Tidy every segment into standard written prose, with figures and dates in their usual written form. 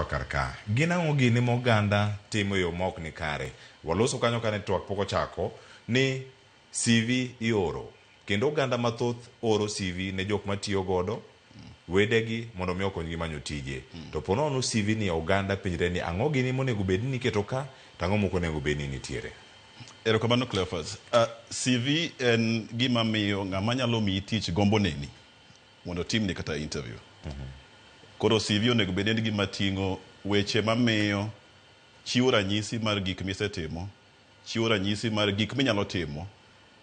Karka gin ang'o gini moganda timo yo mok ni kare. Waloso kanyo kane twak pok ochako ni CV ioro kendo oganda mathoth oro CV ne jok matiyo godo wedegi mondo mi okonygi manyo tije. To po nono CV ni oganda pinjre ni ang'o gini monego bed ni iketo ka tang'o moko nego bed ni nitiere. Erokamano Cleophas. CV en gima miyo ng'ama nyalo miyi tich gombo neni mondo timni kata interview. Koro CV onego bed ni gima ting'o weche mamiyo chiwo ranyisi mar gik misetimo, chiwo ranyisi mar gik minyalo timo,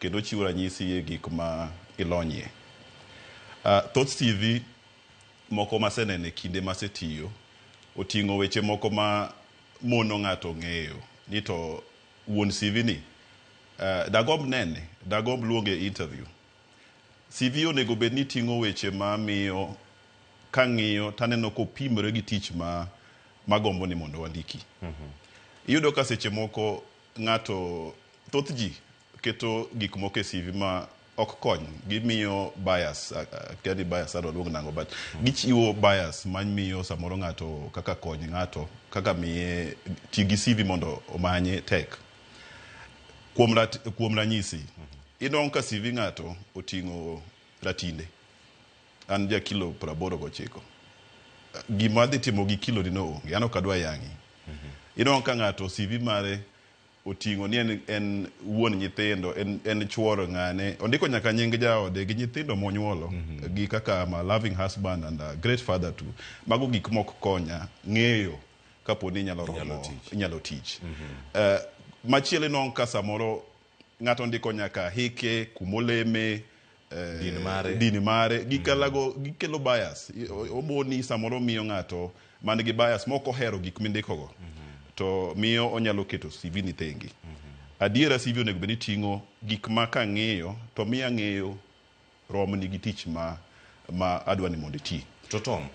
kendo chiwo ranyisi e gik ma ilonyie. Thoth CV moko masenene kinde masetiyo oting'o weche moko ma mono ng'ato ng'eyo ni to wuon CV ni dagomb nene, dagomb luonge interview. CV onego bed ni ting'o weche ma miyo kang'iyo taneno kopimore gi tich magombo ni mondo wandiki. Iyudo ka seche moko ng'ato thoth ji keto gik moko e CV ma ok kony, gimiyo bias, kadi bias ado luong nango, but gichiwo bias mamiyo samoro ng'ato kaka kony ng'ato kaka miye ti gi CV mondo omanye tek. Kuom ranyisi, idong ka CV ng'ato oting'o ratinde. An ja kilo 89. Gima dhi timo gi kilo dino onge, an ok adwa yangi. Idong ka ng'ato CV mare oting'o ni en wuon nyithindo, en chuoro ng'ane, ondiko nyaka nying jaode gi nyithindo monyuolo, gi kaka a loving husband and a great father too. Mago gik mok konya ng'eyo kapo ni inyalo tich. Machielo non ka samoro ng'ato ndiko nyaka hike, kumoleme, dini mare gikelo bias. Oboni samoro miyo ng'ato man gi bias moko hero gik mindikogo, to miyo onyalo keto CV ni thengi. Adiera CV onego bed ni ting'o gik ma kang'eyo to miya ng'eyo romni gi tich ma adwa ni mondo iti. To Tom,